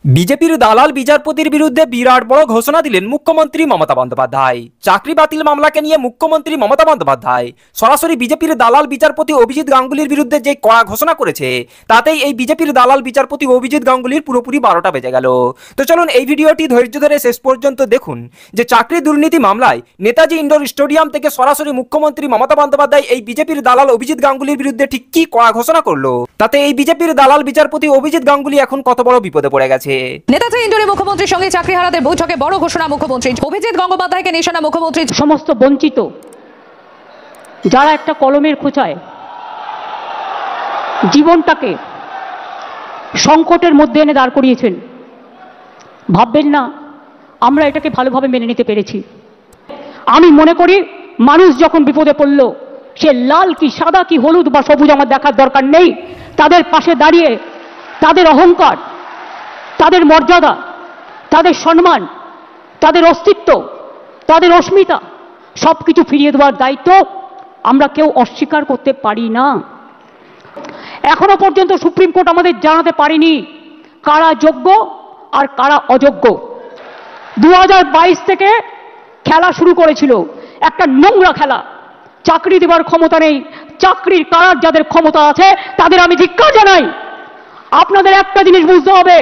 বিজেপির দালাল বিচারপতির বিরুদ্ধে বিরাট বড় ঘোষণা দিলেন মুখ্যমন্ত্রী মমতা বন্দ্যোপাধ্যায়। চাকরি বাতিল মামলাকে নিয়ে মুখ্যমন্ত্রী মমতা বন্দ্যোপাধ্যায় সরাসরি বিজেপির দালাল বিচারপতি অভিজিৎ গাঙ্গুলির বিরুদ্ধে যে কড়া ঘোষণা করেছে, তাতেই এই বিজেপির দালাল বিচারপতি অভিজিৎ গাঙ্গুলির পুরোপুরি 12টা বেজে গেল। তো চলুন এই ভিডিওটি ধৈর্য ধরে শেষ পর্যন্ত দেখুন যে চাকরি দুর্নীতি মামলায় নেতাজি ইন্ডোর স্টেডিয়াম থেকে সরাসরি মুখ্যমন্ত্রী মমতা বন্দ্যোপাধ্যায় এই বিজেপির দালাল অভিজিৎ গাঙ্গুলির বিরুদ্ধে ঠিক কি কড়া ঘোষণা করলো, তাতে এই বিজেপির দালাল বিচারপতি অভিজিৎ গাঙ্গুলি এখন কত বড় বিপদে পড়ে গেছে। নেতাজি ইন্ডোরে মুখ্যমন্ত্রীর সঙ্গে চাকরিহারাদের বৈঠকে বড় ঘোষণা মুখ্যমন্ত্রী অভিজিৎ গঙ্গোপাধ্যায়কে নিশানা মুখ্যমন্ত্রী। সমস্ত বঞ্চিত যারা একটা কলমের খোঁচায় জীবনটাকে সংকটের মধ্যে এনে দাঁড় করিয়েছেন, ভাববেন না আমরা এটাকে ভালোভাবে মেনে নিতে পেরেছি। আমি মনে করি মানুষ যখন বিপদে পড়ল, সে লাল কি সাদা কি হলুদ বা সবুজ আমার দেখার দরকার নেই, তাদের পাশে দাঁড়িয়ে তাদের অহংকার, তাদের মর্যাদা, তাদের সম্মান, তাদের অস্তিত্ব, তাদের অস্মিতা সব কিছু ফিরিয়ে দেওয়ার দায়িত্ব আমরা কেউ অস্বীকার করতে পারি না। এখনো পর্যন্ত সুপ্রিম কোর্ট আমাদের জানাতে পারেনি কারা যোগ্য আর কারা অযোগ্য। 2022 থেকে খেলা শুরু করেছিল, একটা নোংরা খেলা। চাকরি দেওয়ার ক্ষমতা নেই, চাকরির কারার যাদের ক্ষমতা আছে তাদের আমি ধিক্কার জানাই। আপনাদের একটা জিনিস বুঝতে হবে,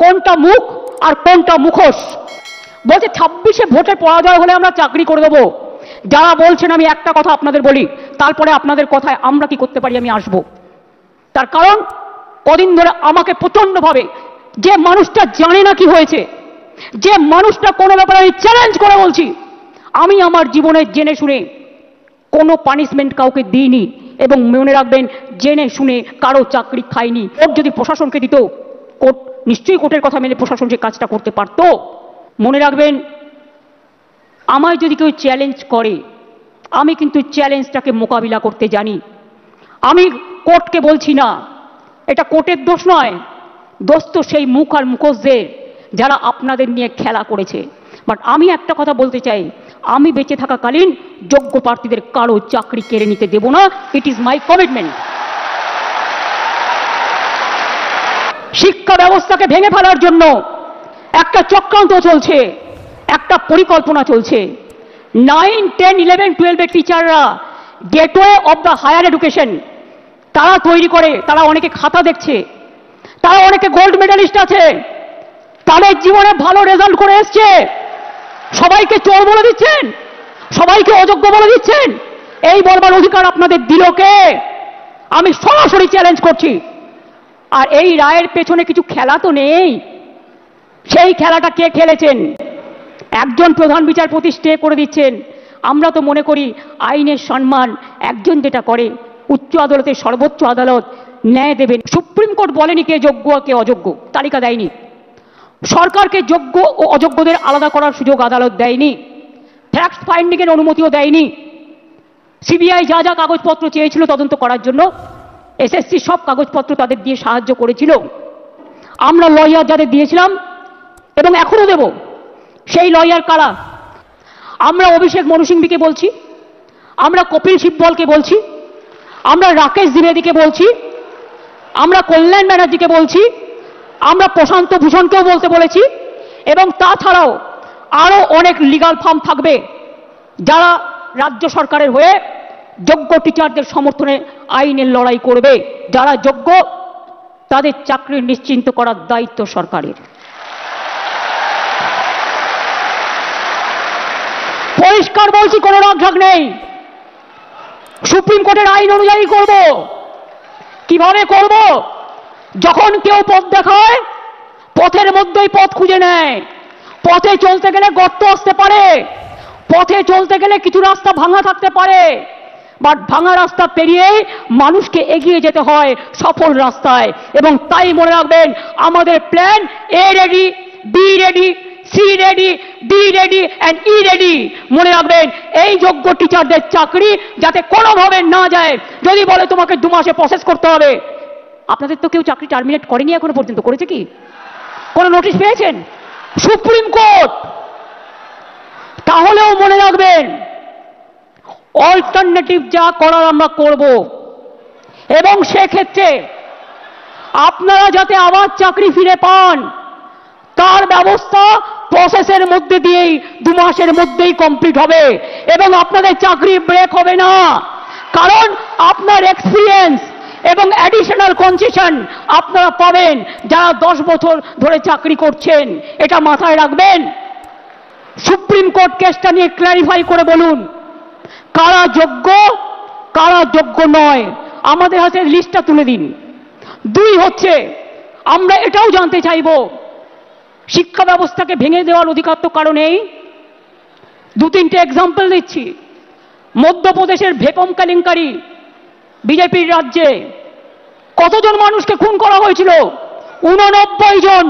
কোনটা মুখ আর কোনটা মুখোশ। বলছে 26-এ ভোটে পরাজয় হলে আমরা চাকরি করে দেবো। যারা বলছেন, আমি একটা কথা আপনাদের বলি, তারপরে আপনাদের কথায় আমরা কি করতে পারি আমি আসব। তার কারণ কদিন ধরে আমাকে প্রচন্ডভাবে যে মানুষটা জানে না কি হয়েছে, যে মানুষটা কোনো ব্যাপারে আমি চ্যালেঞ্জ করে বলছি, আমি আমার জীবনে জেনে শুনে কোনো পানিশমেন্ট কাউকে দিইনি এবং মনে রাখবেন জেনে শুনে কারো চাকরি খাইনি। কোর্ট যদি প্রশাসনকে দিত, কোর্ট নিশ্চয়ই কোর্টের কথা মেনে প্রশাসন যে কাজটা করতে পারত। মনে রাখবেন আমায় যদি কেউ চ্যালেঞ্জ করে, আমি কিন্তু চ্যালেঞ্জটাকে মোকাবিলা করতে জানি। আমি কোর্টকে বলছি না, এটা কোর্টের দোষ নয়, দোষ তো সেই মুখ আর মুখোশদের যারা আপনাদের নিয়ে খেলা করেছে। বাট আমি একটা কথা বলতে চাই, আমি বেঁচে থাকাকালীন যোগ্য প্রার্থীদের কারো চাকরি কেড়ে নিতে দেব না। It is my commitment. শিক্ষা ব্যবস্থাকে ভেঙে ফেলার জন্য একটা চক্রান্ত চলছে, একটা পরিকল্পনা চলছে। 9, 10, 11, 12 এর টিচাররা gateway of the higher education তারা তৈরি করে, তারা অনেকে খাতা দেখছে, তারা অনেকে গোল্ড মেডালিস্ট আছে, তাদের জীবনে ভালো রেজাল্ট করে এসছে। সবাইকে চোর বলে দিচ্ছেন, সবাইকে অযোগ্য বলে দিচ্ছেন। এই বলবার অধিকার আপনাদের দিল কে? আমি সরাসরি চ্যালেঞ্জ করছি। আর এই রায়ের পেছনে কিছু খেলা তো নেই। সেই খেলাটা কে খেলেছেন? একজন প্রধান বিচারপতি স্টে করে দিচ্ছেন। আমরা তো মনে করি আইনের সম্মান একজন যেটা করে, উচ্চ আদালতের সর্বোচ্চ আদালত ন্যায় দেবেন। সুপ্রিম কোর্ট বলেনি কে যোগ্য আর কে অযোগ্য, তালিকা দেয়নি। সরকারকে যোগ্য ও অযোগ্যদের আলাদা করার সুযোগ আদালত দেয়নি, ফ্যাক্ট ফাইন্ডিং এর অনুমতিও দেয়নি। সিবিআই যা যা কাগজপত্র চেয়েছিল তদন্ত করার জন্য, এসএসসি সব কাগজপত্র তাদের দিয়ে সাহায্য করেছিল। আমরা লয়ার যাদের দিয়েছিলাম এবং এখনো দেব, সেই লয়ার কারা? আমরা অভিষেক মনু সিংভিকে বলছি, আমরা কপিল সিব্বলকে বলছি, আমরা রাকেশ দ্বিবেদীকে বলছি, আমরা কল্যাণ ব্যানার্জিকে বলছি, আমরা প্রশান্ত ভূষণকেও বলতে বলেছি। এবং তাছাড়াও আরো অনেক লিগাল ফার্ম থাকবে যারা রাজ্য সরকারের হয়ে যোগ্য টিচারদের সমর্থনে আইনের লড়াই করবে। যারা যোগ্য তাদের চাকরি নিশ্চিন্ত করার দায়িত্ব সরকারের। পরিষ্কার বলছি, কোনো রাগঢাক নেই। সুপ্রিম কোর্টের আইন অনুযায়ী করব। কিভাবে করব? যখন কেউ পথ দেখায়, পথের মধ্যেই পথ খুঁজে নেয়। পথে চলতে গেলে গর্ত আসতে পারে, পথে চলতে গেলে কিছু রাস্তা ভাঙা থাকতে পারে, বাট ভাঙা রাস্তা পেরিয়েই মানুষকে এগিয়ে যেতে হয় সফল রাস্তায়। এবং তাই মনে রাখবেন, আমাদের plan A ready, B ready, C ready, D ready and E ready. মনে রাখবেন, এই যোগ্য টিচারদের চাকরি যাতে কোনোভাবে না যায়। যদি বলে তোমাকে 2 মাসে প্রসেস করতে হবে, আপনাদের তো কেউ চাকরি টার্মিনেট করেনি এখনো পর্যন্ত, করেছে কি? কোনো নোটিশ পেয়েছেন? Supreme court. তাহলেও মনে রাখবেন, অল্টারনেটিভ যা করার আমরা করব। এবং সেক্ষেত্রে আপনারা যাতে আবার চাকরি ফিরে পান, তার ব্যবস্থা প্রসেসের মধ্যে দিয়েই 2 মাসের মধ্যেই কমপ্লিট হবে এবং আপনাদের চাকরি ব্রেক হবে না, কারণ আপনার এক্সপিরিয়েন্স এবং অ্যাডিশনাল কনসেশন আপনারা পাবেন যারা 10 বছর ধরে চাকরি করছেন। এটা মাথায় রাখবেন। সুপ্রিম কোর্ট কেসটা নিয়ে ক্ল্যারিফাই করে বলুন কারা যোগ্য কারা যোগ্য নয়, আমাদের হাতে লিস্টটা তুলে দিন। 2 হচ্ছে, আমরা এটাও জানতে চাইব শিক্ষা ব্যবস্থাকে ভেঙে দেওয়ার অধিকার তো কারণেই। 2-3টে এক্সাম্পল দিচ্ছি। মধ্যপ্রদেশের ভেপম কেলেঙ্কারি, বিজেপির রাজ্যে কতজন মানুষকে খুন করা হয়েছিল? 89 জন,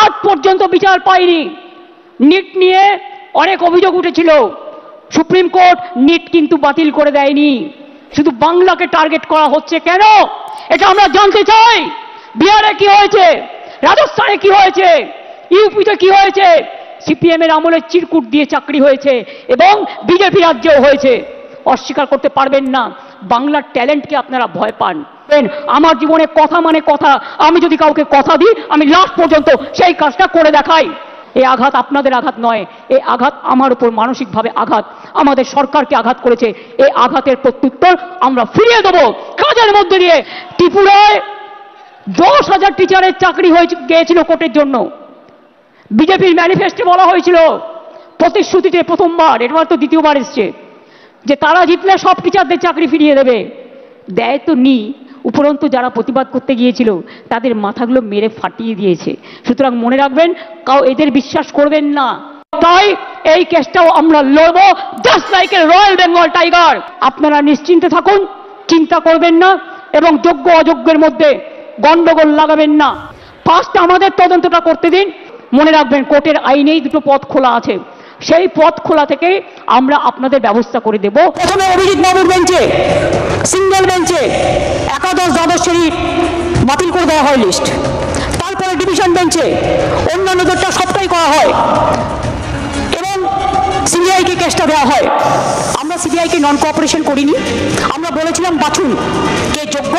আজ পর্যন্ত বিচার পায়নি। নিট নিয়ে অনেক অভিযোগ উঠেছিল, সুপ্রিম কোর্ট নিট কিন্তু বাতিল করে দেয়নি। শুধু বাংলাকে টার্গেট করা হচ্ছে কেন, এটা আমরা জানতে চাই। বিহারে কি হয়েছে, রাজস্থানে কি হয়েছে, ইউপিতে কি হয়েছে? সিপিএম এর আমলে চিরকুট দিয়ে চাকরি হয়েছে এবং বিজেপি রাজ্যেও হয়েছে। অস্বীকার করতে পারবেন না। বাংলার ট্যালেন্টকে আপনারা ভয় পান। আমার জীবনে কথা মানে কথা, আমি যদি কাউকে কথা দিই আমি লাস্ট পর্যন্ত সেই কাজটা করে দেখাই। এই আঘাত আপনাদের আঘাত নয়, এই আঘাত আমার উপর মানসিকভাবে আঘাত, আমাদের সরকারকে আঘাত করেছে। এই আঘাতের প্রত্যুত্তর আমরা ফিরিয়ে দেবো কাজের মধ্যে দিয়ে। ত্রিপুরায় 10,000 টিচারের চাকরি হয়ে গিয়েছিল কোর্টের জন্য। বিজেপির ম্যানিফেস্টে বলা হয়েছিল, প্রতিশ্রুতিতে প্রথমবার, এবার তো দ্বিতীয়বার এসছে, যে তারা জিতলে সব টিচারদের চাকরি ফিরিয়ে দেবে। দেয় তো নি, উপরন্তু যারা প্রতিবাদ করতে গিয়েছিল তাদের মাথাগুলো মেরে ফাটিয়ে দিয়েছে। সুতরাং মনে রাখবেন, এদের বিশ্বাস করবেন না। তাই এই কেসটাও আমরা লড়বো, just like a royal Bengal tiger. আপনারা নিশ্চিন্তে থাকুন, চিন্তা করবেন না এবং যোগ্য অযোগ্যের মধ্যে গন্ডগোল লাগাবেন না। ফার্স্ট আমাদের তদন্তটা করতে দিন। মনে রাখবেন, কোর্টের আইনেই 2টো পথ খোলা আছে, সেই পথ খোলা থেকে আমরা আপনাদের ব্যবস্থা করে দেব। প্রথমে অভিজিৎ বাবুর বেঞ্চে, সিঙ্গেল বেঞ্চে একাদশ দ্বাদশ শ্রেণীর বাতিল করে দেওয়া হয় লিস্ট। তারপরে ডিভিশন বেঞ্চে অন্যান্যদেরটা সবটাই করা হয় এবং সিবিআইকে কেসটা দেওয়া হয়। আমরা সিবিআইকে নন কোঅপারেশন করিনি, আমরা বলেছিলাম বাছুন কে যোগ্য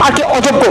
আর কে অযোগ্য।